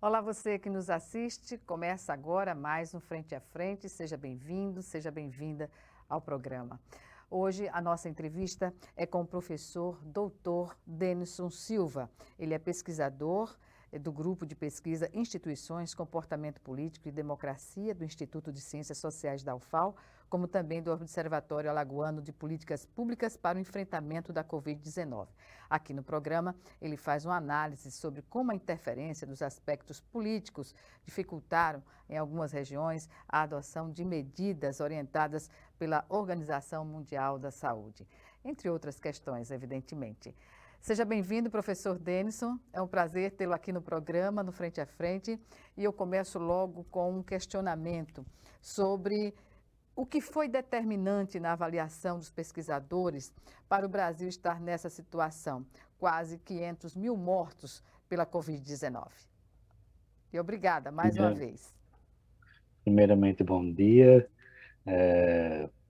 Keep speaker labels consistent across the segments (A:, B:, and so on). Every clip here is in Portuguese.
A: Olá, você que nos assiste. Começa agora mais um Frente a Frente. Seja bem-vindo, seja bem-vinda ao programa. Hoje a nossa entrevista é com o professor doutor Denison Silva. Ele é pesquisador do Grupo de Pesquisa Instituições, Comportamento Político e Democracia do Instituto de Ciências Sociais da UFAL, como também do Observatório Alagoano de Políticas Públicas para o Enfrentamento da Covid-19. Aqui no programa, ele faz uma análise sobre como a interferência dos aspectos políticos dificultaram, em algumas regiões, a adoção de medidas orientadas pela Organização Mundial da Saúde, entre outras questões, evidentemente. Seja bem-vindo, professor Denison. É um prazer tê-lo aqui no programa, no Frente a Frente. E eu começo logo com um questionamento sobre o que foi determinante na avaliação dos pesquisadores para o Brasil estar nessa situação. Quase 500 mil mortos pela Covid-19. E obrigada mais uma vez.
B: Primeiramente, bom dia.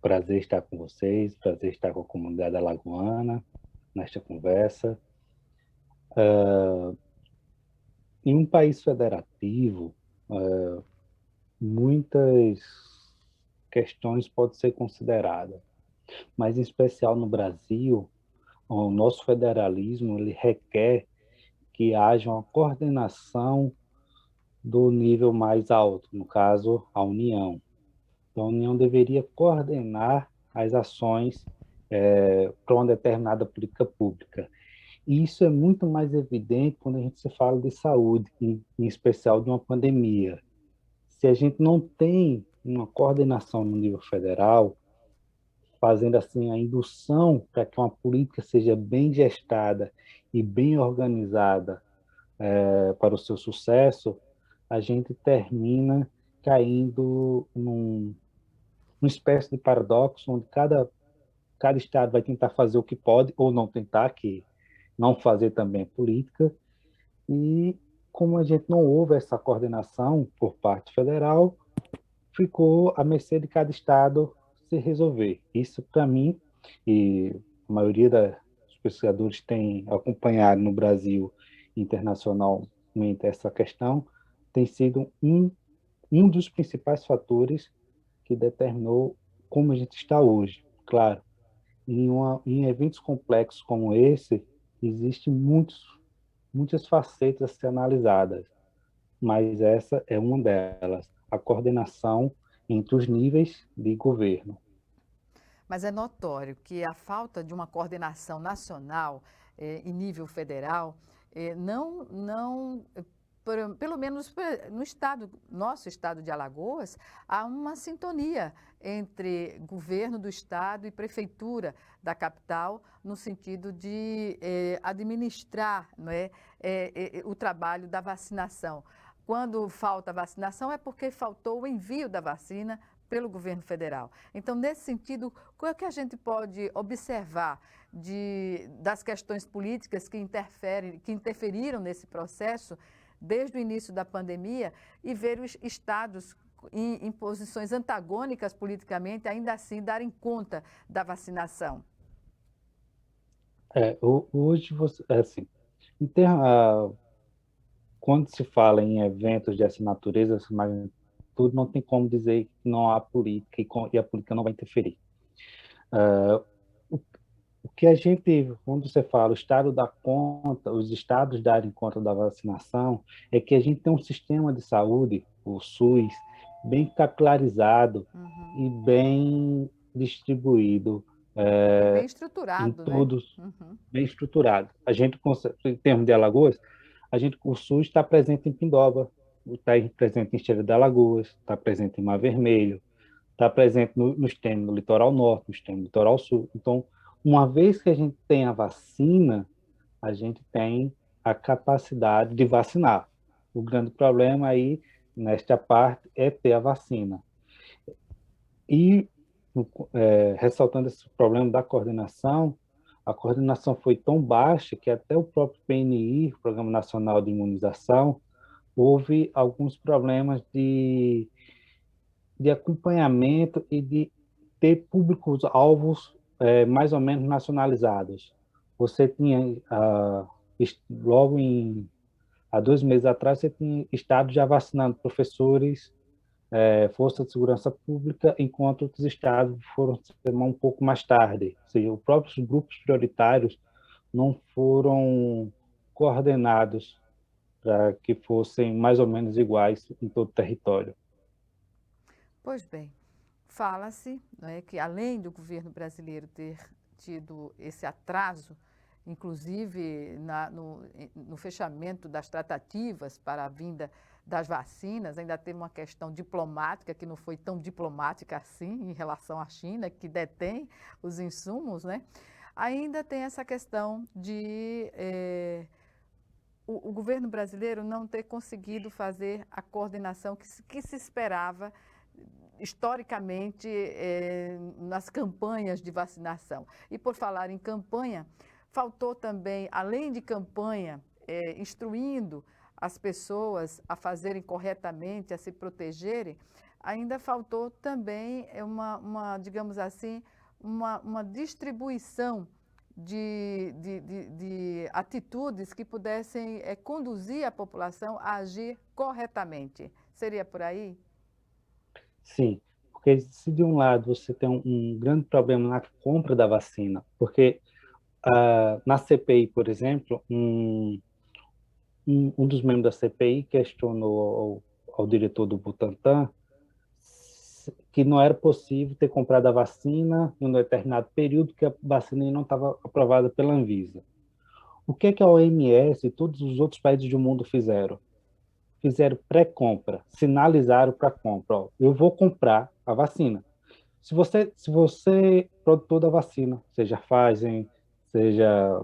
B: Prazer estar com vocês, prazer estar com a comunidade alagoana nesta conversa. Em um país federativo, muitas questões podem ser consideradas, mas em especial no Brasil, o nosso federalismo ele requer que haja uma coordenação do nível mais alto, no caso, a União. Então, a União deveria coordenar as ações para uma determinada política pública. E isso é muito mais evidente quando a gente se fala de saúde, em especial de uma pandemia. Se a gente não tem uma coordenação no nível federal, fazendo assim a indução para que uma política seja bem gestada e bem organizada para o seu sucesso, a gente termina caindo uma espécie de paradoxo onde cada estado vai tentar fazer o que pode ou não tentar, que não fazer também é política. E como a gente não houve essa coordenação por parte federal, ficou à mercê de cada estado se resolver. Isso, para mim, e a maioria dos pesquisadores tem acompanhado no Brasil internacionalmente essa questão, tem sido um dos principais fatores que determinou como a gente está hoje. Claro, em eventos complexos como esse, existem muitas facetas a ser analisadas, mas essa é uma delas, a coordenação entre os níveis de governo.
A: Mas é notório que a falta de uma coordenação nacional em nível federal pelo menos no estado, nosso estado de Alagoas, há uma sintonia entre governo do estado e prefeitura da capital, no sentido de administrar, não é, o trabalho da vacinação. Quando falta vacinação é porque faltou o envio da vacina pelo governo federal. Então, nesse sentido, qual é que a gente pode observar das questões políticas que interferiram nesse processo desde o início da pandemia e ver os estados em posições antagônicas politicamente, ainda assim darem conta da vacinação?
B: Hoje, assim, em quando se fala em eventos dessa natureza, mas tudo não tem como dizer que não há política e a política não vai interferir. O que a gente, quando você fala o Estado dá conta, os estados darem conta da vacinação, é que a gente tem um sistema de saúde, o SUS, bem capilarizado e bem distribuído
A: E bem
B: em
A: estruturado, né?
B: todos, bem estruturado. A gente, em termos de Alagoas, o SUS está presente em Pindoba, está presente em Estrela de Alagoas, está presente em Mar Vermelho, está presente nos termos do litoral norte, nos termos do litoral sul. Então, uma vez que a gente tem a vacina, a gente tem a capacidade de vacinar. O grande problema aí, nesta parte, é ter a vacina. E, ressaltando esse problema da coordenação, a coordenação foi tão baixa que até o próprio PNI, Programa Nacional de Imunização, houve alguns problemas de acompanhamento e de ter públicos-alvos mais ou menos nacionalizados. Você tinha, logo Há 2 meses atrás, você tinha estado já vacinando professores, força de segurança pública, enquanto outros estados foram um pouco mais tarde. Ou seja, os próprios grupos prioritários não foram coordenados para que fossem mais ou menos iguais em todo o território.
A: Pois bem, fala-se, não é, que além do governo brasileiro ter tido esse atraso, inclusive no fechamento das tratativas para a vinda das vacinas, ainda teve uma questão diplomática que não foi tão diplomática assim em relação à China, que detém os insumos, né? Ainda tem essa questão de o governo brasileiro não ter conseguido fazer a coordenação que se esperava historicamente nas campanhas de vacinação. E por falar em campanha, faltou também, além de campanha, instruindo as pessoas a fazerem corretamente, a se protegerem, ainda faltou também digamos assim, uma distribuição de atitudes que pudessem conduzir a população a agir corretamente. Seria por aí?
B: Sim, porque se de um lado você tem um grande problema na compra da vacina, porque na CPI, por exemplo, um dos membros da CPI questionou ao diretor do Butantan que não era possível ter comprado a vacina em um determinado período que a vacina não estava aprovada pela Anvisa. O que é que a OMS e todos os outros países do mundo fizeram? Fizeram pré-compra, sinalizaram para compra. Ó, eu vou comprar a vacina. Se você produtor da vacina, seja Pfizer, seja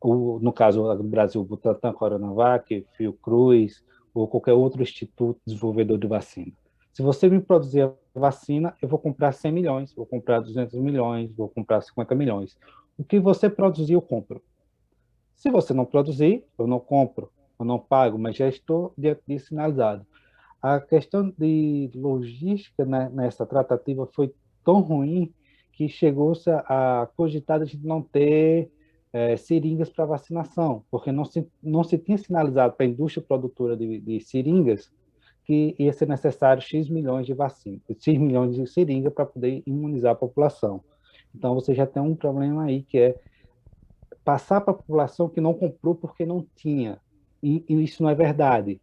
B: no caso do Brasil, o Butantan, Coronavac, Fiocruz, ou qualquer outro instituto desenvolvedor de vacina. Se você me produzir a vacina, eu vou comprar 100 milhões, vou comprar 200 milhões, vou comprar 50 milhões. O que você produzir, eu compro. Se você não produzir, eu não compro, eu não pago, mas já estou diante disso sinalizado. A questão de logística, né, nessa tratativa foi tão ruim que chegou-se a cogitar de não ter seringas para vacinação, porque não se tinha sinalizado para a indústria produtora de seringas que ia ser necessário X milhões de vacinas, X milhões de seringas para poder imunizar a população. Então, você já tem um problema aí, que é passar para a população que não comprou porque não tinha. E isso não é verdade.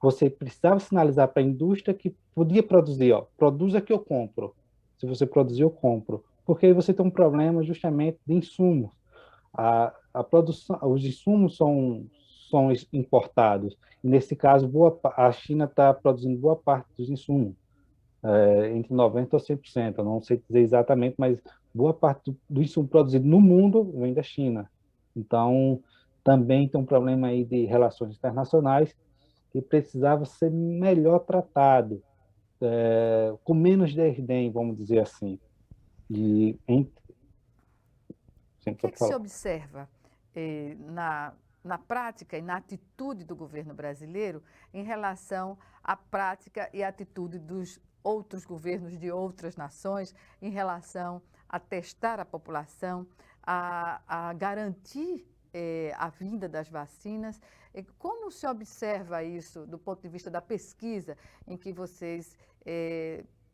B: Você precisava sinalizar para a indústria que podia produzir, ó, produza que eu compro. Se você produzir, eu compro. Porque aí você tem um problema justamente de insumos. A produção, os insumos são importados. E nesse caso, a China está produzindo boa parte dos insumos, entre 90% a 100%. Eu não sei dizer exatamente, mas boa parte do insumo produzido no mundo vem da China. Então, também tem um problema aí de relações internacionais que precisava ser melhor tratado, com menos desdém, vamos dizer assim. E
A: O
B: sempre
A: que é
B: pode
A: que se
B: falar.
A: observa na prática e na atitude do governo brasileiro em relação à prática e atitude dos outros governos de outras nações em relação a testar a população, a garantir a vinda das vacinas? Como se observa isso do ponto de vista da pesquisa em que vocês,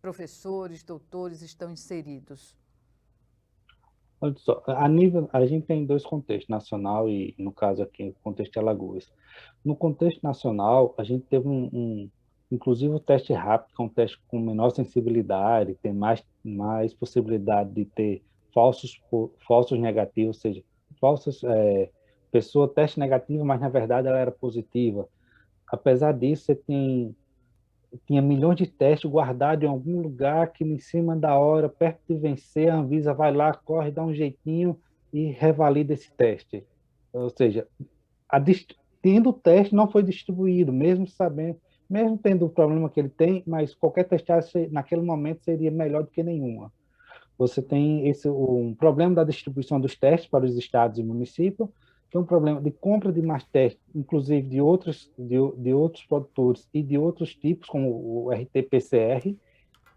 A: professores, doutores, estão inseridos?
B: Olha só, a gente tem dois contextos, nacional e, no caso aqui, o contexto de Alagoas. No contexto nacional, a gente teve inclusive o teste rápido, que é um teste com menor sensibilidade, tem mais possibilidade de ter falsos negativos, ou seja, falsas, pessoa teste negativo, mas na verdade ela era positiva. Apesar disso, você tinha milhões de testes guardados em algum lugar que, em cima da hora, perto de vencer, a Anvisa vai lá, corre, dá um jeitinho e revalida esse teste. Ou seja, tendo o teste, não foi distribuído, mesmo sabendo, mesmo tendo o problema que ele tem, mas qualquer testagem naquele momento seria melhor do que nenhuma. Você tem um problema da distribuição dos testes para os estados e municípios, que é um problema de compra de mais testes, inclusive de outros produtores e de outros tipos, como o RT-PCR.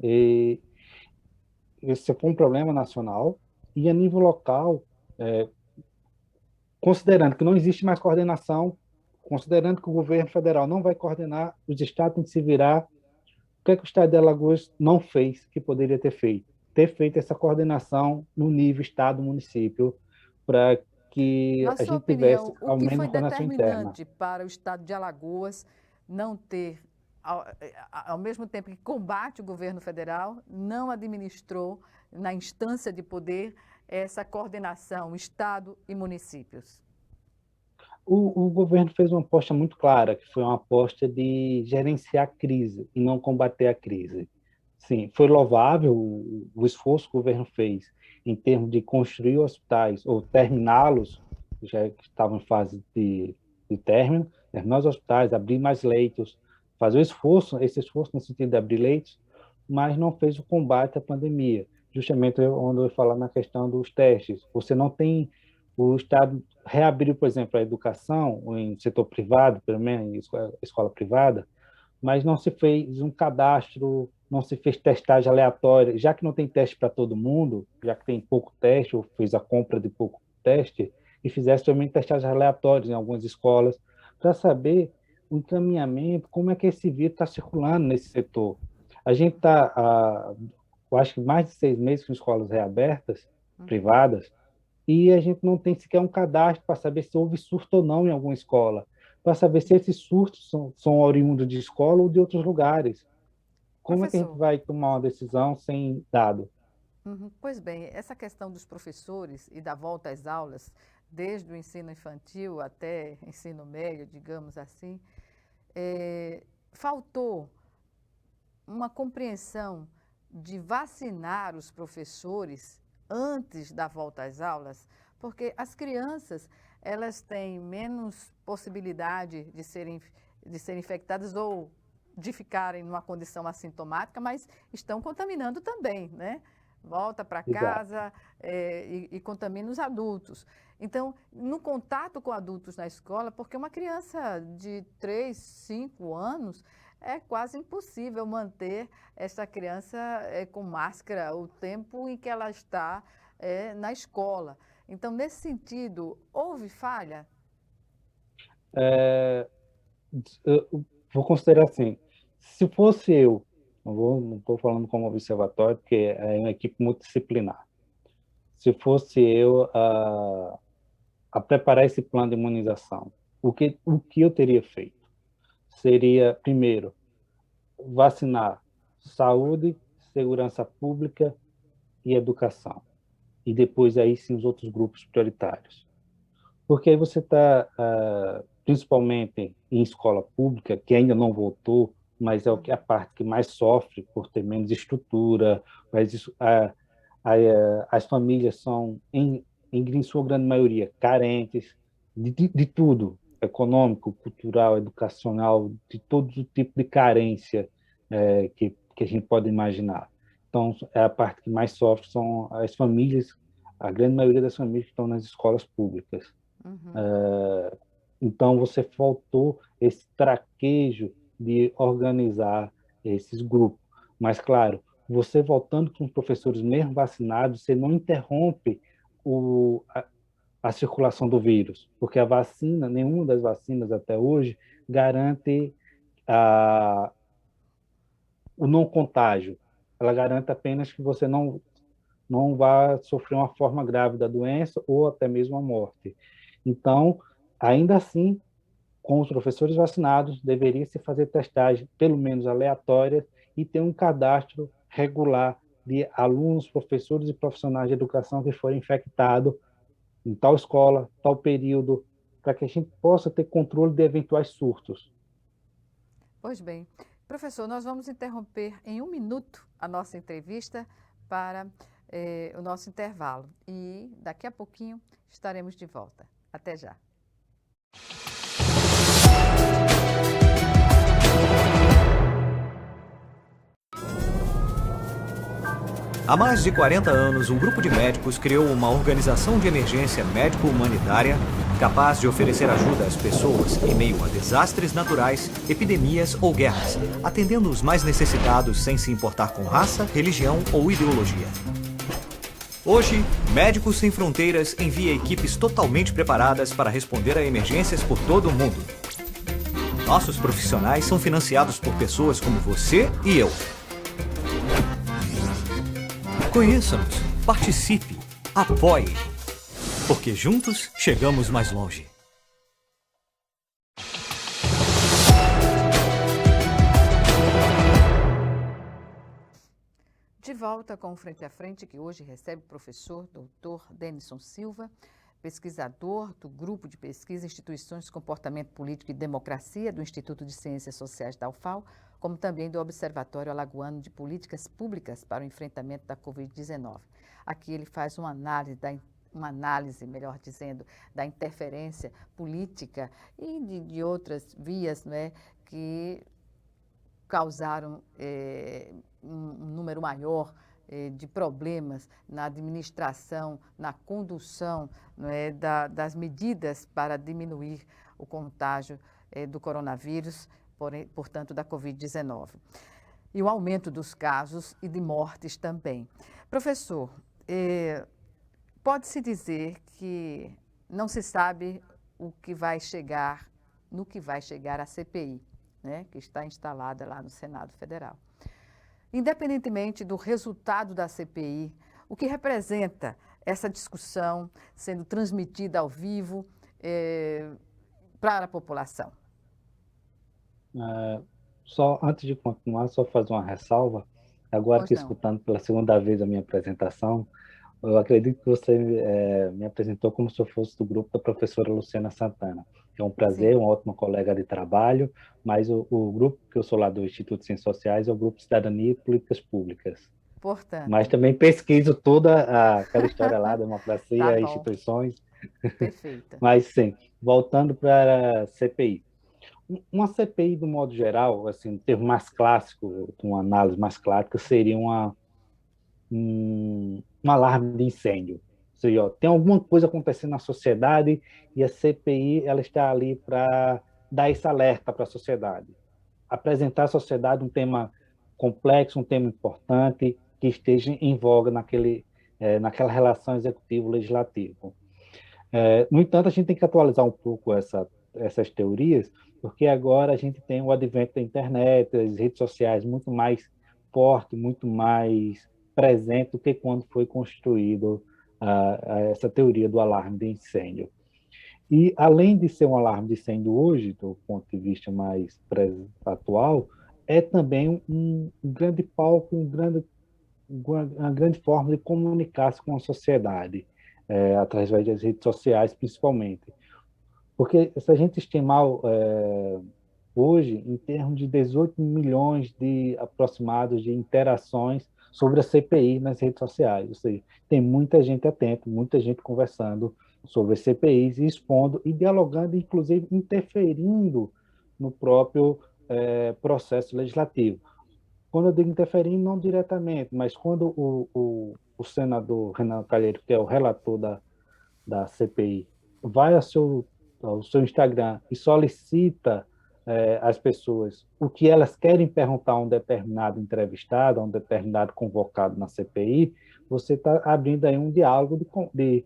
B: E esse foi um problema nacional. E a nível local, considerando que não existe mais coordenação, considerando que o governo federal não vai coordenar, os estados têm que se virar. O que é que o estado de Alagoas não fez que poderia ter feito? Ter feito essa coordenação no nível estado-município, para que
A: Na
B: a
A: sua
B: gente tivesse,
A: opinião, o
B: ao
A: que
B: menos,
A: foi
B: uma coordenação interna.
A: determinante para o estado de Alagoas não ter, ao mesmo tempo que combate o governo federal, não administrou na instância de poder essa coordenação, estado e municípios?
B: O governo fez uma aposta muito clara, que foi uma aposta de gerenciar a crise e não combater a crise. Sim, foi louvável o esforço que o governo fez em termos de construir hospitais ou terminá-los, já que estavam em fase de término, terminar os hospitais, abrir mais leitos, fazer o esforço, esse esforço no sentido de abrir leitos, mas não fez o combate à pandemia. Justamente onde eu ia falar na questão dos testes. Você não tem o Estado reabriu, por exemplo, a educação em setor privado, pelo menos em escola privada, mas não se fez um cadastro, não se fez testagem aleatória, já que não tem teste para todo mundo, já que tem pouco teste, ou fez a compra de pouco teste, e fizesse também testagens aleatórias em algumas escolas, para saber o encaminhamento, como é que esse vírus está circulando nesse setor. A gente está, eu acho que mais de 6 meses com escolas reabertas, privadas, e a gente não tem sequer um cadastro para saber se houve surto ou não em alguma escola, para saber se esses surtos são oriundos de escola ou de outros lugares. Como é que a gente
A: Professor,
B: vai tomar uma decisão sem dado?
A: pois bem, essa questão dos professores e da volta às aulas, desde o ensino infantil até ensino médio, digamos assim, faltou uma compreensão de vacinar os professores antes da volta às aulas, porque as crianças, elas têm menos possibilidade de serem infectadas ou de ficarem numa condição assintomática, mas estão contaminando também, né? Volta para
B: Exato.
A: casa e contamina os adultos. Então, no contato com adultos na escola, porque uma criança de 3, 5 anos, é quase impossível manter essa criança com máscara o tempo em que ela está na escola. Então, nesse sentido, houve falha?
B: Eu vou considerar assim, se fosse eu, não estou falando como observatório, porque é uma equipe multidisciplinar. Se fosse eu a preparar esse plano de imunização, o que eu teria feito? Seria, primeiro, vacinar saúde, segurança pública e educação. E depois, aí sim, os outros grupos prioritários. Porque aí você está, principalmente em escola pública, que ainda não voltou, mas é a parte que mais sofre por ter menos estrutura, mas as famílias são, em sua grande maioria, carentes de tudo, econômico, cultural, educacional, de todo tipo de carência que a gente pode imaginar. Então, é a parte que mais sofre são as famílias, a grande maioria das famílias que estão nas escolas públicas. Então, você faltou esse traquejo de organizar esses grupos. Mas, claro, você voltando com os professores mesmo vacinados, você não interrompe a circulação do vírus, porque a vacina, nenhuma das vacinas até hoje, garante o não contágio. Ela garante apenas que você não vá sofrer uma forma grave da doença ou até mesmo a morte. Então, ainda assim, com os professores vacinados, deveria se fazer testagem, pelo menos aleatórias, e ter um cadastro regular de alunos, professores e profissionais de educação que forem infectados em tal escola, tal período, para que a gente possa ter controle de eventuais surtos.
A: Pois bem. Professor, nós vamos interromper em 1 minuto a nossa entrevista para o nosso intervalo. E daqui a pouquinho estaremos de volta. Até já.
C: Há mais de 40 anos, um grupo de médicos criou uma organização de emergência médico-humanitária capaz de oferecer ajuda às pessoas em meio a desastres naturais, epidemias ou guerras, atendendo os mais necessitados sem se importar com raça, religião ou ideologia. Hoje, Médicos Sem Fronteiras envia equipes totalmente preparadas para responder a emergências por todo o mundo. Nossos profissionais são financiados por pessoas como você e eu. Conheça-nos, participe, apoie, porque juntos chegamos mais longe.
A: De volta com o Frente a Frente, que hoje recebe o professor Dr. Denison Silva, pesquisador do Grupo de Pesquisa Instituições, Comportamento Político e Democracia do Instituto de Ciências Sociais da UFAL, como também do Observatório Alagoano de Políticas Públicas para o Enfrentamento da Covid-19. Aqui ele faz uma análise, melhor dizendo, da interferência política e de outras vias, né, que causaram um número maior de problemas na administração, na condução, né, das medidas para diminuir o contágio do coronavírus, portanto, da Covid-19. E o aumento dos casos e de mortes também. Professor, pode-se dizer que não se sabe no que vai chegar a CPI, né, que está instalada lá no Senado Federal. Independentemente do resultado da CPI, o que representa essa discussão sendo transmitida ao vivo para a população?
B: Só antes de continuar, só fazer uma ressalva. Agora que escutando pela segunda vez a minha apresentação, eu acredito que você me apresentou como se eu fosse do grupo da professora Luciana Santana. É um prazer, sim, uma ótima colega de trabalho, mas o grupo que eu sou lá do Instituto de Ciências Sociais é o Grupo Cidadania e Políticas Públicas.
A: Portanto.
B: Mas também pesquiso toda aquela história lá, democracia,
A: tá,
B: instituições.
A: Perfeito.
B: Mas sim, voltando para a CPI. Uma CPI, do modo geral, assim, um termo mais clássico, uma análise mais clássica, seria um alarme de incêndio. Ou seja, ó, tem alguma coisa acontecendo na sociedade e a CPI ela está ali para dar esse alerta para a sociedade. Apresentar à sociedade um tema complexo, um tema importante, que esteja em voga naquela relação executivo-legislativo. No entanto, a gente tem que atualizar um pouco essas teorias, porque agora a gente tem o advento da internet, das redes sociais muito mais forte, muito mais presente do que quando foi construído essa teoria do alarme de incêndio. E, além de ser um alarme de incêndio hoje, do ponto de vista mais atual, é também um grande palco, uma grande forma de comunicar-se com a sociedade, através das redes sociais, principalmente. Porque, se a gente estimar hoje, em termos de 18 milhões aproximados de interações sobre a CPI nas redes sociais, ou seja, tem muita gente atenta, muita gente conversando sobre as CPIs e expondo e dialogando, inclusive interferindo no próprio processo legislativo. Quando eu digo interferindo, não diretamente, mas quando o senador Renan Calheiros, que é o relator da CPI, vai ao seu Instagram e solicita às pessoas o que elas querem perguntar a um determinado entrevistado, a um determinado convocado na CPI, você está abrindo aí um diálogo de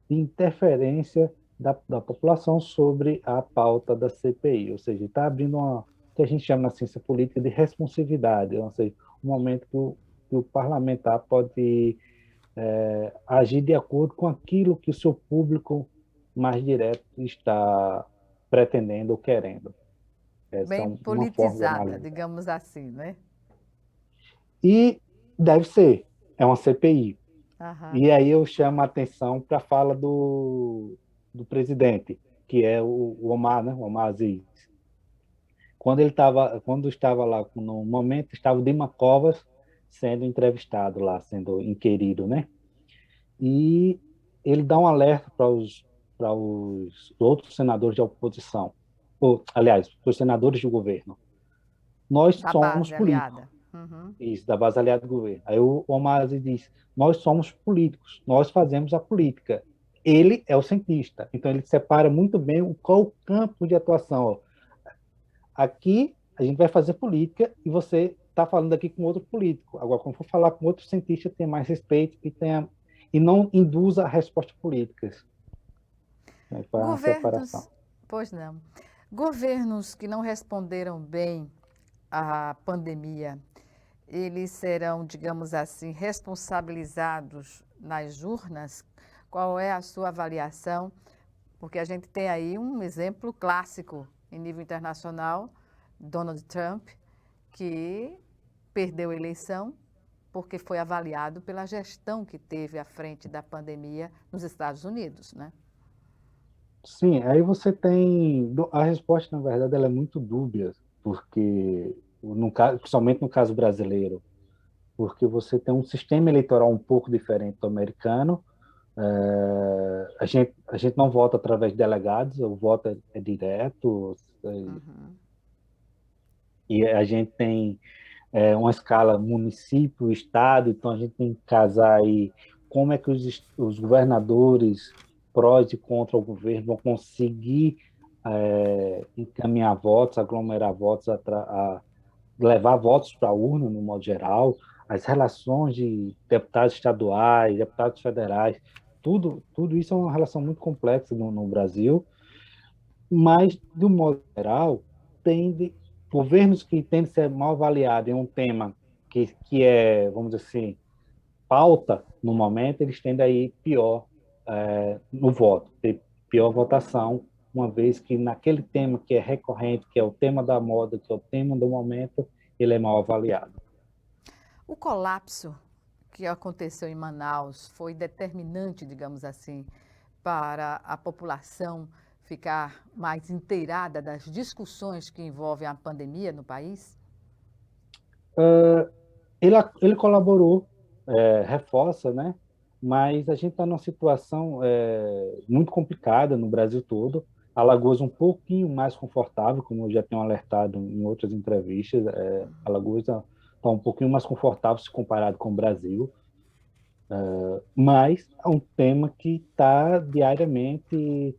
B: interferência da população sobre a pauta da CPI, ou seja, está abrindo o que a gente chama na ciência política de responsividade, ou seja, um momento que o parlamentar pode agir de acordo com aquilo que o seu público mais direto está pretendendo ou querendo.
A: Bem politizada, digamos assim, né?
B: E deve ser, é uma CPI.
A: Aham.
B: E aí eu chamo a atenção para a fala do presidente, que é o Omar, né? O Omar Aziz. Quando estava lá, no momento, estava o Dima Covas sendo entrevistado lá, sendo inquirido, né? E ele dá um alerta para os outros senadores de oposição, aliás, para os senadores do governo. Nós
A: da
B: somos
A: base
B: políticos.
A: Aliada. Uhum.
B: Isso, da base aliada do governo. Aí o Omar Aziz diz, nós somos políticos, nós fazemos a política. Ele é o cientista. Então, ele separa muito bem qual o campo de atuação. Ó. Aqui, a gente vai fazer política e você está falando aqui com outro político. Agora, quando for falar com outro cientista, tenha mais respeito e não induza a respostas políticas. Para uma separação.
A: Pois não. Governos que não responderam bem à pandemia, eles serão, digamos assim, responsabilizados nas urnas? Qual é a sua avaliação? Porque a gente tem aí um exemplo clássico em nível internacional, Donald Trump, que perdeu a eleição porque foi avaliado pela gestão que teve à frente da pandemia nos Estados Unidos, né?
B: Sim, aí você tem a resposta, na verdade, ela é muito dúbia, porque no caso, principalmente no caso brasileiro, porque você tem um sistema eleitoral um pouco diferente do americano. A gente não vota através de delegados, o voto é direto,
A: Uhum.
B: e a gente tem uma escala município, estado, então a gente tem que casar aí como é que os governadores prós e contra o governo vão conseguir encaminhar votos, aglomerar votos, levar votos para a urna, no modo geral, as relações de deputados estaduais, deputados federais, tudo isso é uma relação muito complexa no Brasil, mas, do modo geral, tende, governos que tendem a ser mal avaliados em um tema que é, vamos dizer assim, pauta no momento, eles tendem a ir pior no voto, ter pior votação, uma vez que naquele tema que é recorrente, que é o tema da moda, que é o tema do momento, ele é mal avaliado.
A: O colapso que aconteceu em Manaus foi determinante, digamos assim, para a população ficar mais inteirada das discussões que envolvem a pandemia no país?
B: Ele colaborou, reforça, né? Mas a gente está numa situação muito complicada no Brasil todo. Alagoas um pouquinho mais confortável, como eu já tenho alertado em outras entrevistas. Alagoas está um pouquinho mais confortável se comparado com o Brasil, mas é um tema que está diariamente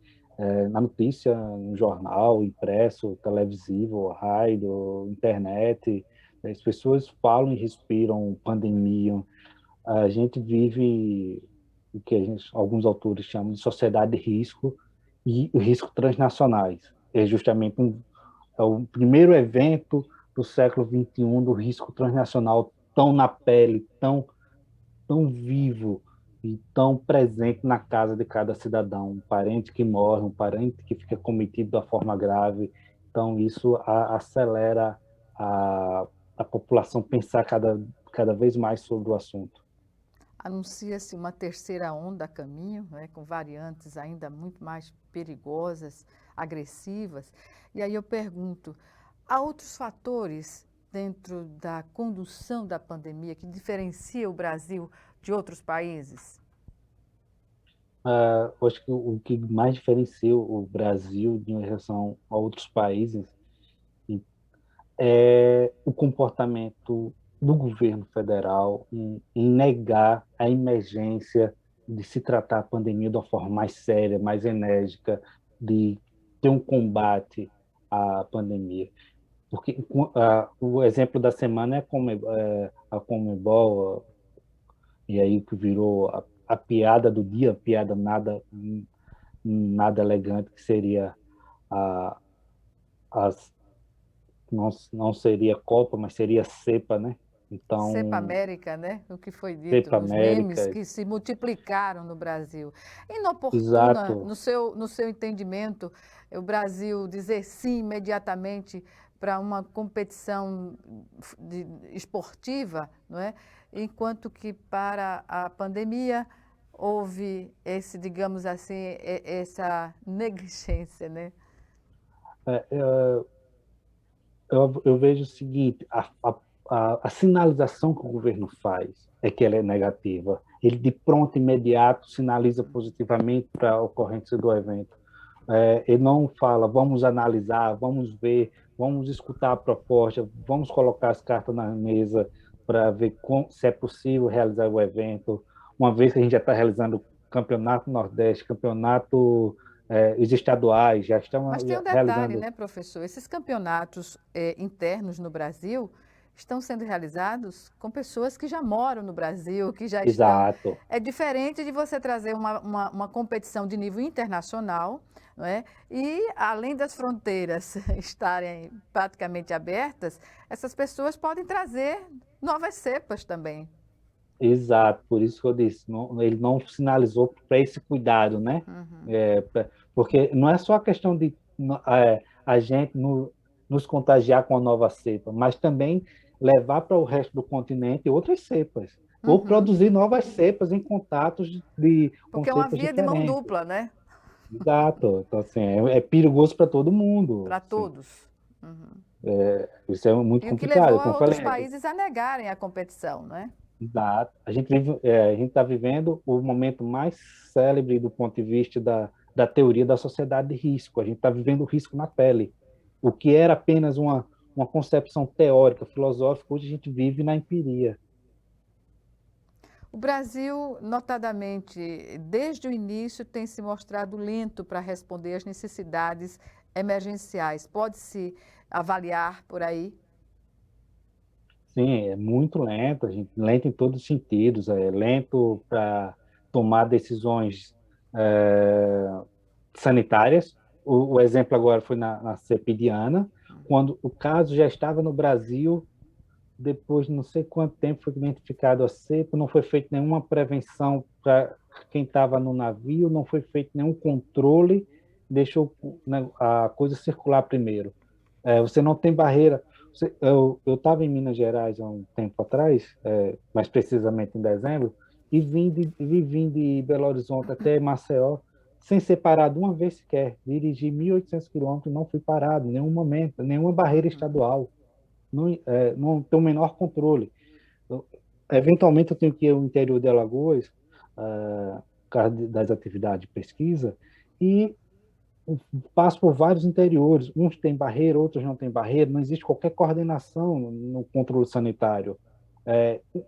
B: na notícia, no jornal, impresso, televisivo, rádio, internet. As pessoas falam e respiram pandemia. A gente vive o que alguns autores chamam de sociedade de risco e risco transnacionais. É justamente é o primeiro evento do século XXI do risco transnacional tão na pele, tão vivo e tão presente na casa de cada cidadão. Um parente que morre, um parente que fica cometido da forma grave. Então, isso acelera a, a população pensar cada vez mais sobre o assunto.
A: Anuncia-se uma terceira onda a caminho, né, com variantes ainda muito mais perigosas, agressivas. E aí eu pergunto, há outros fatores dentro da condução da pandemia que diferencia o Brasil de outros países?
B: Eu acho que o que mais diferencia o Brasil em relação a outros países é o comportamento do governo federal em negar a emergência de se tratar a pandemia de uma forma mais séria, mais enérgica, de ter um combate à pandemia. Porque o exemplo da semana é a Conmebol, e aí que virou a piada do dia, a piada nada elegante, que seria a, as não seria Copa, mas seria Cepa, né?
A: Cepa
B: Então,
A: América, né? O que foi dito,
B: Cepa
A: os memes
B: América,
A: que se multiplicaram no Brasil. Inoportuna,
B: exato.
A: no seu entendimento, o Brasil dizer sim imediatamente para uma competição esportiva, não é? Enquanto que para a pandemia houve esse, digamos assim, essa negligência, né?
B: É, eu vejo o seguinte: a sinalização que o governo faz é que ela é negativa. Ele, de pronto, imediato, sinaliza positivamente para a ocorrência do evento. Ele não fala, vamos analisar, vamos ver, vamos escutar a proposta, vamos colocar as cartas na mesa para ver se é possível realizar o evento, uma vez que a gente já está realizando campeonato Nordeste, campeonato, os estaduais, já estão
A: Mas tem um detalhe,
B: realizando.
A: né, professor? Esses campeonatos internos no Brasil, estão sendo realizados com pessoas que já moram no Brasil, que já estão...
B: Exato.
A: É diferente de você trazer uma competição de nível internacional, não é? E, além das fronteiras estarem praticamente abertas, essas pessoas podem trazer novas cepas também.
B: Exato, por isso que eu disse, ele não sinalizou para esse cuidado, né? Porque não é só a questão de a gente nos contagiar com a nova cepa, mas também levar para o resto do continente outras cepas, ou produzir novas cepas em contatos com
A: Porque é uma
B: cepas
A: via de mão
B: diferentes.
A: dupla, né?
B: Exato, então assim, é perigoso para todo mundo.
A: Para
B: assim.
A: todos.
B: Isso é muito
A: E o que
B: complicado.
A: levou
B: Como eu
A: outros
B: falei,
A: países a negarem a competição, né?
B: exato. A gente está vivendo o momento mais célebre do ponto de vista da teoria da sociedade de risco. A gente está vivendo o risco na pele. O que era apenas uma concepção teórica, filosófica, hoje a gente vive na empiria.
A: O Brasil, notadamente, desde o início, tem se mostrado lento para responder às necessidades emergenciais. Pode-se avaliar por aí?
B: Sim, é muito lento, lento em todos os sentidos, é lento para tomar decisões sanitárias. O exemplo agora foi na cepidiana, quando o caso já estava no Brasil, depois de não sei quanto tempo foi identificado a cepa, não foi feita nenhuma prevenção para quem estava no navio, não foi feito nenhum controle, deixou a coisa circular primeiro. Você não tem barreira. Eu estava em Minas Gerais há um tempo atrás, mais precisamente em dezembro, e vim de Belo Horizonte até Maceió, sem ser parado uma vez sequer. Dirigi 1.800 quilômetros e não fui parado em nenhum momento, nenhuma barreira estadual. Não tenho o menor controle. Eventualmente, eu tenho que ir ao interior de Alagoas, por causa das atividades de pesquisa, e passo por vários interiores. Uns têm barreira, outros não têm barreira. Não existe qualquer coordenação no controle sanitário.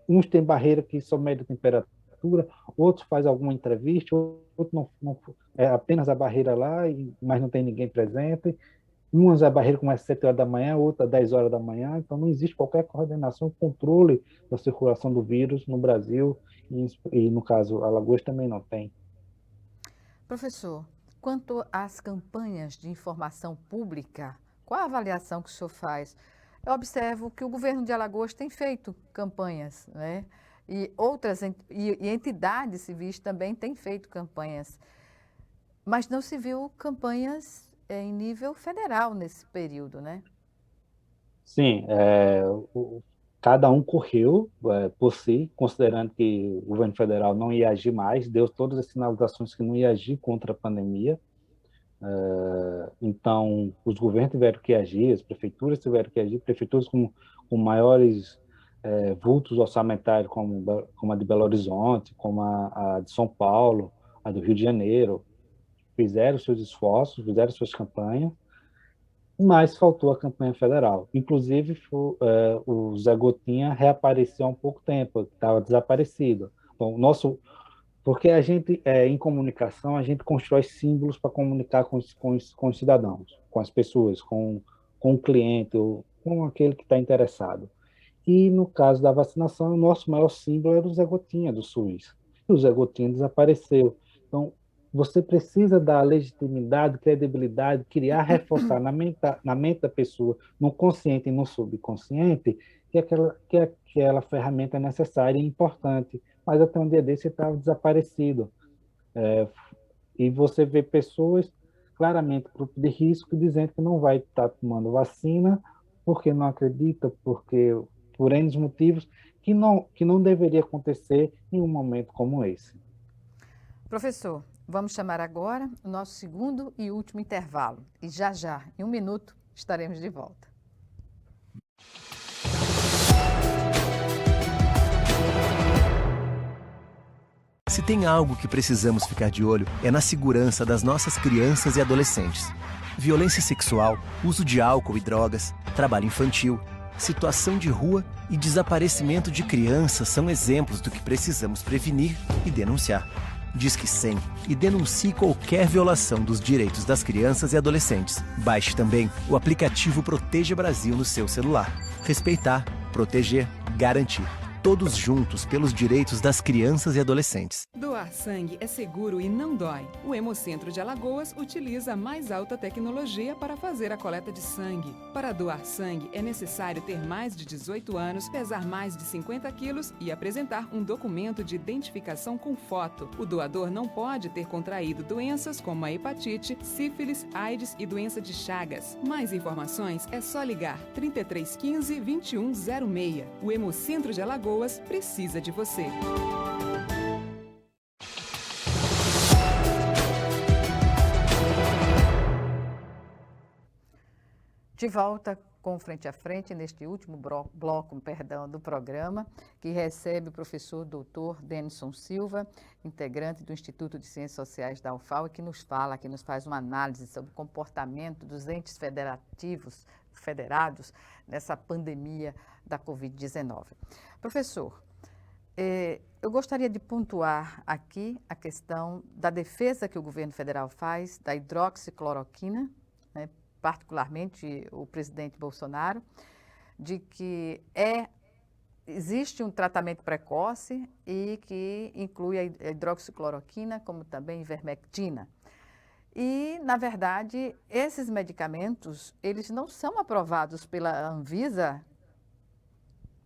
B: Uns têm barreira que só mede a temperatura, outros faz alguma entrevista, outro não é apenas a barreira lá, mas não tem ninguém presente. Umas a barreira começa às 7 horas da manhã, outra às 10 horas da manhã, então não existe qualquer coordenação, controle da circulação do vírus no Brasil, e no caso, Alagoas também não tem.
A: Professor, quanto às campanhas de informação pública, qual a avaliação que o senhor faz? Eu observo que o governo de Alagoas tem feito campanhas, né? E entidades civis também têm feito campanhas, mas não se viu campanhas em nível federal nesse período, né?
B: Sim, cada um correu por si, considerando que o governo federal não ia agir mais, deu todas as sinalizações que não ia agir contra a pandemia. Então, os governos tiveram que agir, as prefeituras tiveram que agir, prefeituras com maiores vultos orçamentários, como a de Belo Horizonte, como a de São Paulo, a do Rio de Janeiro, fizeram seus esforços, fizeram suas campanhas, mas faltou a campanha federal. Inclusive, o Zé Gotinha reapareceu há um pouco tempo, estava desaparecido. Então, porque a gente, em comunicação, a gente constrói símbolos para comunicar com os cidadãos, com as pessoas, com o cliente, ou com aquele que está interessado. E, no caso da vacinação, o nosso maior símbolo era o Zé Gotinha, do SUS. E o Zé Gotinha desapareceu. Então, você precisa dar legitimidade, credibilidade, reforçar na mente da pessoa, no consciente e no subconsciente, que aquela ferramenta é necessária e importante. Mas até um dia desse estava desaparecido. E você vê pessoas, claramente, grupo de risco, dizendo que não vai estar tomando vacina, porque não acredita, porque por N motivos, que não deveria acontecer em um momento como esse.
A: Professor, vamos chamar agora o nosso segundo e último intervalo. E já, em 1 minuto, estaremos de volta.
D: Se tem algo que precisamos ficar de olho, é na segurança das nossas crianças e adolescentes. Violência sexual, uso de álcool e drogas, trabalho infantil, situação de rua e desaparecimento de crianças são exemplos do que precisamos prevenir e denunciar. Disque 100 e denuncie qualquer violação dos direitos das crianças e adolescentes. Baixe também o aplicativo Proteja Brasil no seu celular. Respeitar proteger, garantir. Todos juntos pelos direitos das crianças e adolescentes.
E: Doar sangue é seguro e não dói. O Hemocentro de Alagoas utiliza a mais alta tecnologia para fazer a coleta de sangue. Para doar sangue, é necessário ter mais de 18 anos, pesar mais de 50 quilos e apresentar um documento de identificação com foto. O doador não pode ter contraído doenças como a hepatite, sífilis, AIDS e doença de Chagas. Mais informações é só ligar 3315 2106. O Hemocentro de Alagoas precisa de você.
A: De volta com Frente a Frente, neste último bloco do programa, que recebe o professor doutor Denison Silva, integrante do Instituto de Ciências Sociais da UFAL, e que nos faz uma análise sobre o comportamento dos entes federados nessa pandemia da Covid-19. Professor, eu gostaria de pontuar aqui a questão da defesa que o governo federal faz da hidroxicloroquina, né, particularmente o presidente Bolsonaro, de que existe um tratamento precoce e que inclui a hidroxicloroquina, como também ivermectina. E, na verdade, esses medicamentos, eles não são aprovados pela Anvisa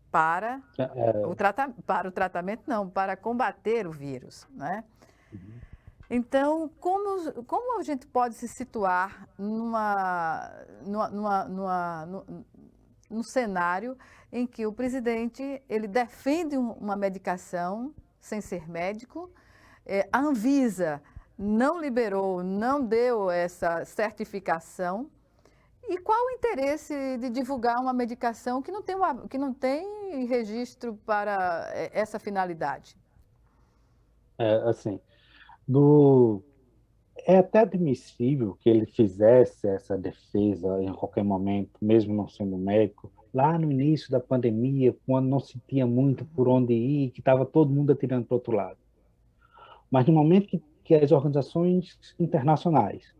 A: para o tratamento, não, para combater o vírus, né? Então, como a gente pode se situar num cenário em que o presidente ele defende uma medicação sem ser médico, a Anvisa não liberou, não deu essa certificação, e qual o interesse de divulgar uma medicação que não tem registro para essa finalidade?
B: Assim, é até admissível que ele fizesse essa defesa em qualquer momento, mesmo não sendo médico, lá no início da pandemia, quando não se tinha muito por onde ir, que estava todo mundo atirando para o outro lado. Mas no momento que as organizações internacionais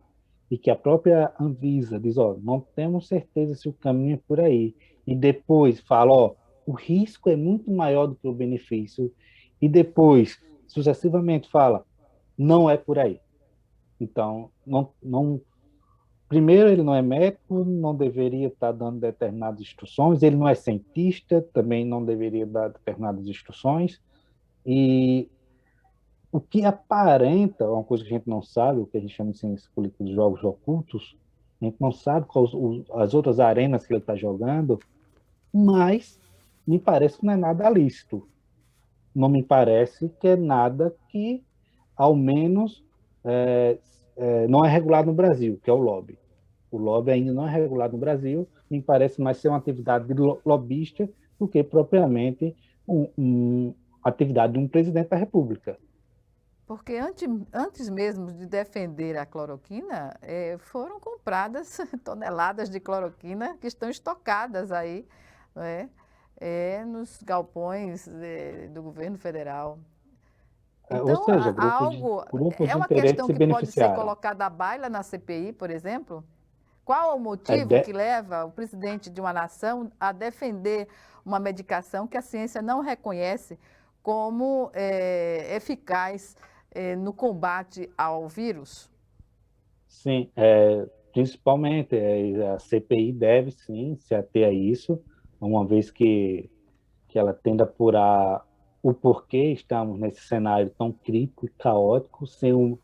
B: e que a própria Anvisa diz, não temos certeza se o caminho é por aí, e depois fala, o risco é muito maior do que o benefício, e depois, sucessivamente, fala, não é por aí. Então, primeiro, ele não é médico, não deveria estar dando determinadas instruções, ele não é cientista, também não deveria dar determinadas instruções, e o que aparenta, uma coisa que a gente não sabe, o que a gente chama de ciência política dos jogos ocultos, a gente não sabe quais as outras arenas que ele está jogando, mas me parece que não é nada lícito. Não me parece que é nada que, ao menos, não é regulado no Brasil, que é o lobby. O lobby ainda não é regulado no Brasil, me parece mais ser uma atividade de lobista do que propriamente uma atividade de um presidente da República.
A: Porque antes mesmo de defender a cloroquina, foram compradas toneladas de cloroquina que estão estocadas aí, nos galpões do governo federal. Então,
B: ou seja, grupos
A: é uma
B: de interesse
A: questão
B: se
A: que pode ser
B: beneficiaram.
A: colocada à baila na CPI, por exemplo? Qual é o motivo que leva o presidente de uma nação a defender uma medicação que a ciência não reconhece como eficaz no combate ao vírus?
B: Sim, principalmente a CPI deve sim se ater a isso, uma vez que ela tende a apurar o porquê estamos nesse cenário tão crítico e caótico, sem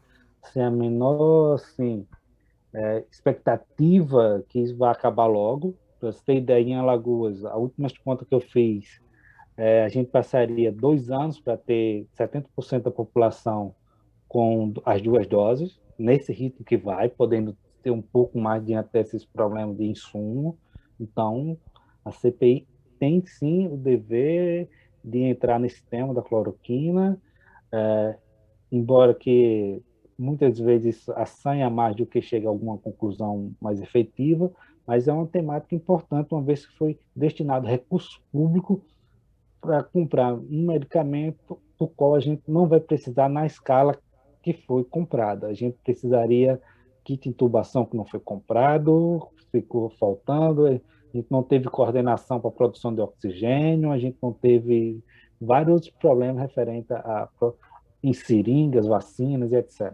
B: a menor assim, expectativa que isso vai acabar logo. Para você ter ideia, em Alagoas, a última conta que eu fiz, a gente passaria 2 anos para ter 70% da população com as 2 doses, nesse ritmo que vai, podendo ter um pouco mais de até esses problemas de insumo. Então, a CPI tem sim o dever de entrar nesse tema da cloroquina, embora que muitas vezes assanha mais do que chega a alguma conclusão mais efetiva, mas é uma temática importante, uma vez que foi destinado recurso público para comprar um medicamento do qual a gente não vai precisar na escala que foi comprada. A gente precisaria kit de intubação que não foi comprado, ficou faltando, A gente não teve coordenação para a produção de oxigênio, a gente não teve vários outros problemas referentes em seringas, vacinas e etc.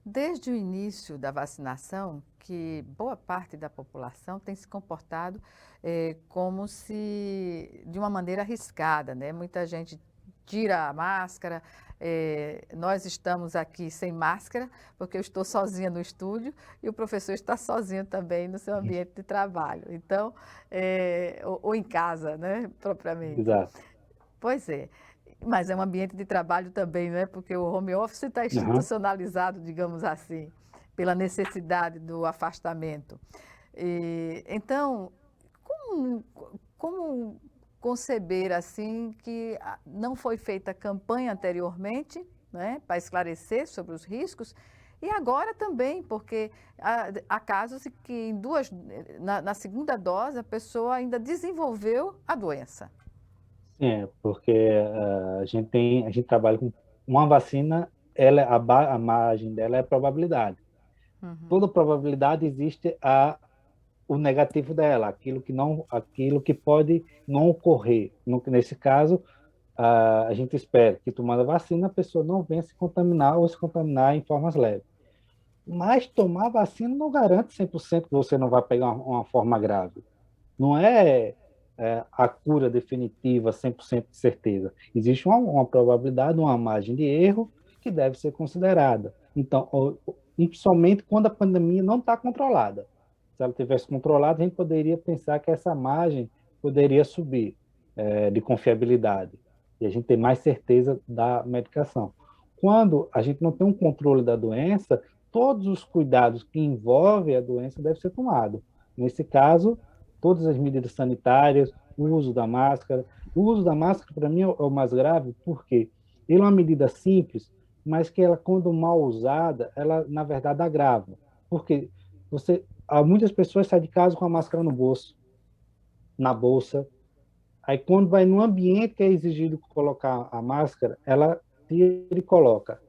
A: Desde o início da vacinação, que boa parte da população tem se comportado como se de uma maneira arriscada, né? Muita gente tira a máscara. Nós estamos aqui sem máscara, porque eu estou sozinha no estúdio e o professor está sozinho também no seu ambiente de trabalho. Então, ou em casa, né, propriamente.
B: Exato.
A: Pois é. Mas é um ambiente de trabalho também, não é? Porque o home office está
B: Uhum.
A: institucionalizado, digamos assim, pela necessidade do afastamento. Então, como conceber assim que não foi feita campanha anteriormente, né, para esclarecer sobre os riscos, e agora também, porque há casos em que na segunda dose a pessoa ainda desenvolveu a doença.
B: Porque a gente trabalha com uma vacina, a margem dela é a probabilidade.
A: Uhum.
B: Toda probabilidade existe o negativo dela, aquilo que pode não ocorrer. Nesse caso, a gente espera que tomando a vacina a pessoa não venha se contaminar ou se contaminar em formas leves. Mas tomar a vacina não garante 100% que você não vai pegar uma forma grave. Não a cura definitiva, 100% de certeza. Existe uma probabilidade, uma margem de erro que deve ser considerada. Então, principalmente quando a pandemia não está controlada. Se ela tivesse controlada, a gente poderia pensar que essa margem poderia subir de confiabilidade e a gente ter mais certeza da medicação. Quando a gente não tem um controle da doença, todos os cuidados que envolvem a doença devem ser tomados. Nesse caso, todas as medidas sanitárias, o uso da máscara. O uso da máscara, para mim, é o mais grave, porque ele é uma medida simples, mas que ela, quando mal usada, ela, na verdade, agrava. Porque muitas pessoas saem de casa com a máscara no bolso, na bolsa. Aí, quando vai no ambiente que é exigido colocar a máscara, ela tira e coloca.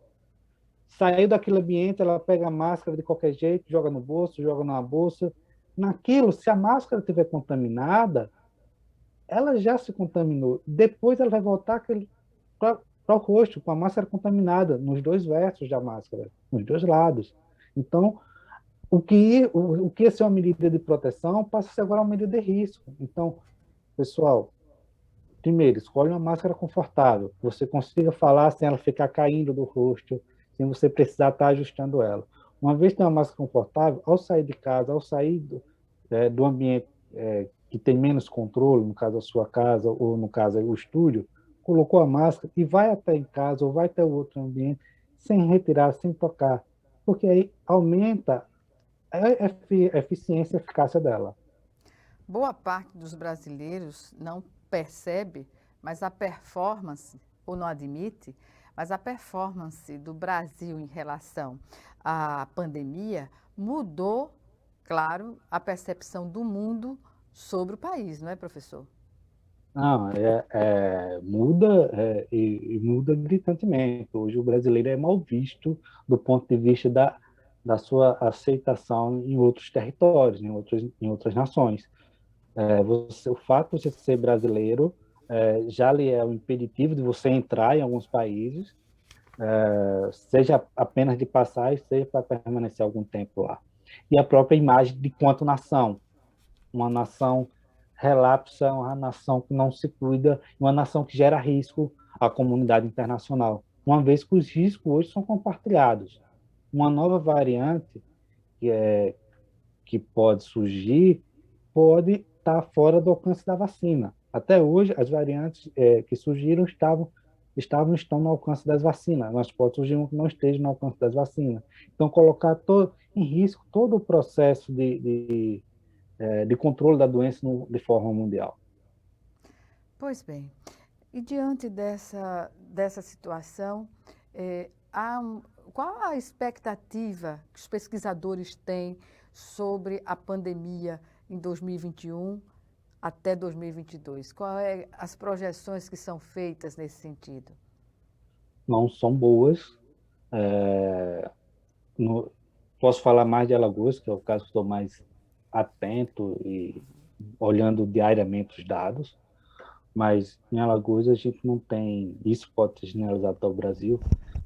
B: Saiu daquele ambiente, ela pega a máscara de qualquer jeito, joga no bolso, joga na bolsa. Naquilo, se a máscara estiver contaminada, ela já se contaminou. Depois ela vai voltar para o rosto, com a máscara contaminada, nos dois versos da máscara, nos dois lados. Então, o que é ser uma medida de proteção passa a ser agora uma medida de risco. Então, pessoal, primeiro, escolhe uma máscara confortável, que você consiga falar sem ela ficar caindo do rosto, sem você precisar estar ajustando ela. Uma vez que tem uma máscara confortável, ao sair de casa, ao sair do ambiente que tem menos controle, no caso a sua casa ou no caso o estúdio, colocou a máscara e vai até em casa ou vai até o outro ambiente sem retirar, sem tocar, porque aí aumenta a eficiência e a eficácia dela.
A: Boa parte dos brasileiros não percebe, mas a performance, ou não admite, mas a performance do Brasil em relação à pandemia mudou, claro, a percepção do mundo sobre o país, não é, professor?
B: Não, muda e muda gritantemente. Hoje o brasileiro é mal visto do ponto de vista da sua aceitação em outros territórios, em outras nações. O fato de você ser brasileiro já lhe é um impeditivo de você entrar em alguns países, seja apenas de passagem, seja para permanecer algum tempo lá. E a própria imagem de quanto nação. Uma nação relapsa, uma nação que não se cuida, uma nação que gera risco à comunidade internacional, uma vez que os riscos hoje são compartilhados. Uma nova variante que pode surgir pode estar fora do alcance da vacina. Até hoje, as variantes que surgiram estão no alcance das vacinas, mas pode surgir uma que não esteja no alcance das vacinas. Então, colocar em risco todo o processo de controle da doença de forma mundial.
A: Pois bem, e diante dessa situação, qual a expectativa que os pesquisadores têm sobre a pandemia em 2021 até 2022? Quais as projeções que são feitas nesse sentido?
B: Não são boas. Posso falar mais de Alagoas, que é o caso que estou mais atento e olhando diariamente os dados, mas em Alagoas a gente não tem, isso pode ser generalizado para o Brasil,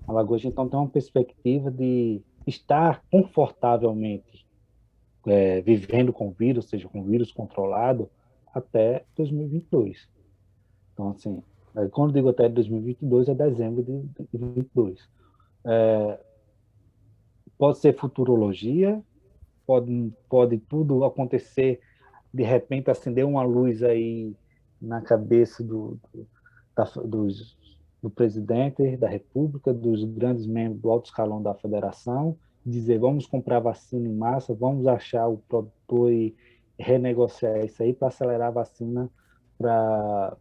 B: Alagoas a gente não tem uma perspectiva de estar confortavelmente vivendo com o vírus, seja com o vírus controlado, até 2022. Então, assim, quando digo até 2022, é dezembro de 2022. Pode ser futurologia, pode tudo acontecer, de repente acender uma luz aí na cabeça do presidente da República, dos grandes membros do alto escalão da federação, dizer vamos comprar vacina em massa, vamos achar o produtor e renegociar isso aí para acelerar a vacina para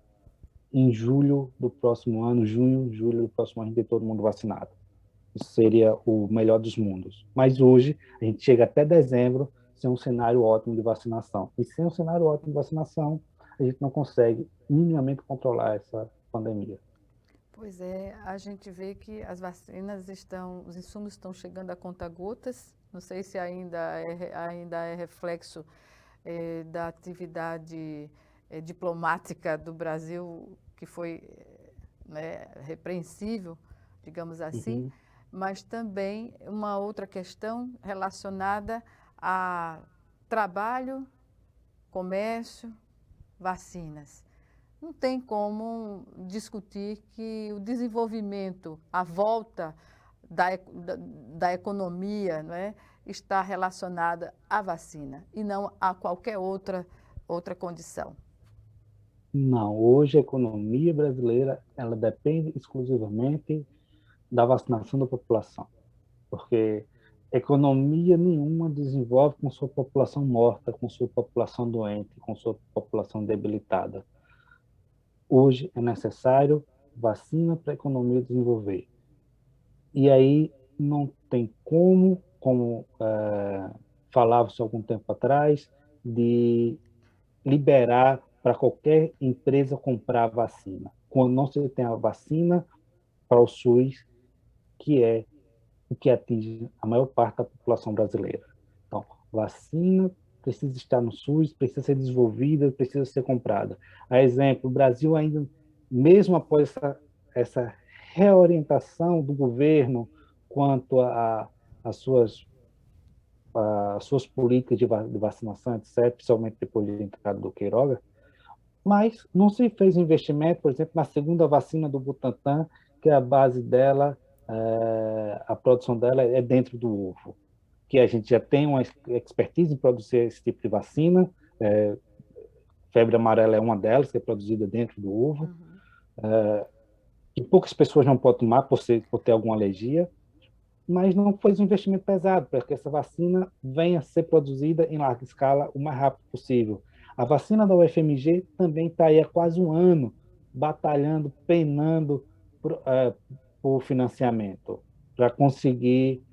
B: em julho do próximo ano, junho, julho do próximo ano, ter todo mundo vacinado. Isso seria o melhor dos mundos. Mas hoje, a gente chega até dezembro sem um cenário ótimo de vacinação. E sem um cenário ótimo de vacinação, a gente não consegue minimamente controlar essa pandemia.
A: Pois é, a gente vê que as vacinas os insumos estão chegando a conta-gotas. Não sei se ainda é reflexo da atividade diplomática do Brasil, que foi repreensível, digamos assim,
B: Uhum.
A: mas também uma outra questão relacionada a trabalho, comércio, vacinas. Não tem como discutir que o desenvolvimento, a volta da economia, não é, está relacionada à vacina e não a qualquer outra condição.
B: Não, hoje a economia brasileira ela depende exclusivamente da vacinação da população, porque economia nenhuma desenvolve com sua população morta, com sua população doente, com sua população debilitada. Hoje é necessário vacina para a economia desenvolver. E aí não tem como falava-se algum tempo atrás, de liberar para qualquer empresa comprar vacina. Quando não se tem a vacina para o SUS, que é o que atinge a maior parte da população brasileira. Então, vacina precisa estar no SUS, precisa ser desenvolvida, precisa ser comprada. A exemplo, o Brasil ainda, mesmo após essa reorientação do governo quanto às suas políticas de vacinação, etc., principalmente depois da entrada do Queiroga, mas não se fez investimento, por exemplo, na segunda vacina do Butantan, que a base dela, a produção dela é dentro do ovo, que a gente já tem uma expertise em produzir esse tipo de vacina, febre amarela é uma delas, que é produzida dentro do ovo, que poucas pessoas não podem tomar por ter alguma alergia, mas não foi um investimento pesado para que essa vacina venha a ser produzida em larga escala o mais rápido possível. A vacina da UFMG também está aí há quase um ano batalhando, penando por financiamento para conseguir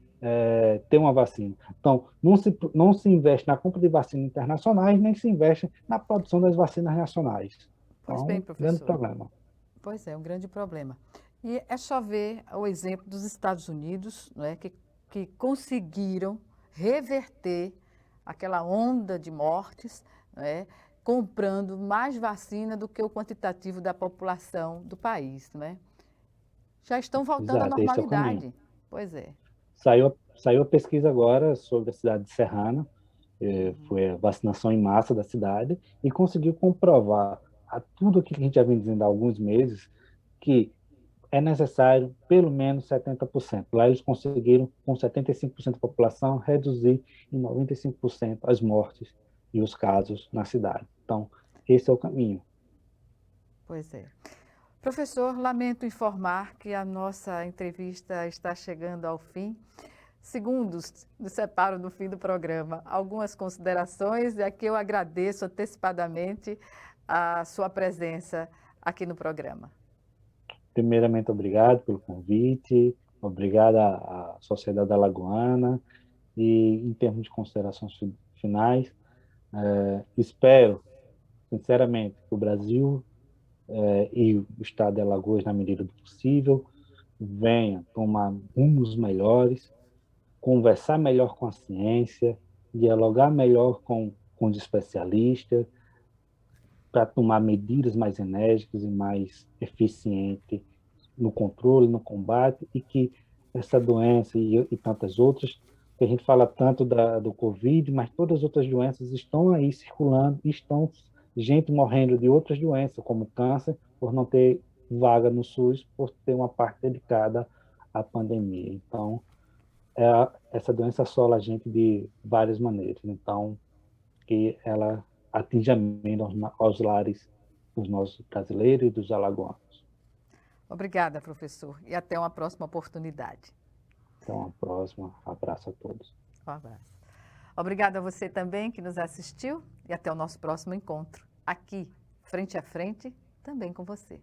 B: ter uma vacina. Então, não se investe na compra de vacinas internacionais, nem se investe na produção das vacinas nacionais.
A: Pois
B: Então,
A: bem,
B: grande
A: professor.
B: problema.
A: Pois é, um grande problema. E é só ver o exemplo dos Estados Unidos, não é, que conseguiram reverter aquela onda de mortes, não é, comprando mais vacina do que o quantitativo da população do país. Não é? Já estão voltando à
B: Exato, esse é o caminho.
A: normalidade. Pois é.
B: Saiu a pesquisa agora sobre a cidade de Serrana, foi a vacinação em massa da cidade, e conseguiu comprovar a tudo aquilo que a gente já vem dizendo há alguns meses, que é necessário pelo menos 70%. Lá eles conseguiram, com 75% da população, reduzir em 95% as mortes e os casos na cidade. Então, esse é o caminho.
A: Pois é. Professor, lamento informar que a nossa entrevista está chegando ao fim. Segundos nos separam do fim do programa. Algumas considerações, e aqui eu agradeço antecipadamente a sua presença aqui no programa.
B: Primeiramente, obrigado pelo convite, obrigado à sociedade alagoana, e em termos de considerações finais, espero, sinceramente, que o Brasil e o Estado de Alagoas, na medida do possível, venha tomar rumos melhores, conversar melhor com a ciência, dialogar melhor com os especialistas, para tomar medidas mais enérgicas e mais eficientes no controle, no combate, e que essa doença e tantas outras, que a gente fala tanto do Covid, mas todas as outras doenças estão aí circulando, e estão gente morrendo de outras doenças, como câncer, por não ter vaga no SUS, por ter uma parte dedicada à pandemia. Então, essa doença assola a gente de várias maneiras. Então, que ela atinja menos aos lares dos nossos brasileiros e dos alagoanos.
A: Obrigada, professor, e até uma próxima oportunidade.
B: Até uma próxima. Abraço a todos.
A: Um abraço. Obrigada a você também que nos assistiu e até o nosso próximo encontro, aqui, frente a frente, também com você.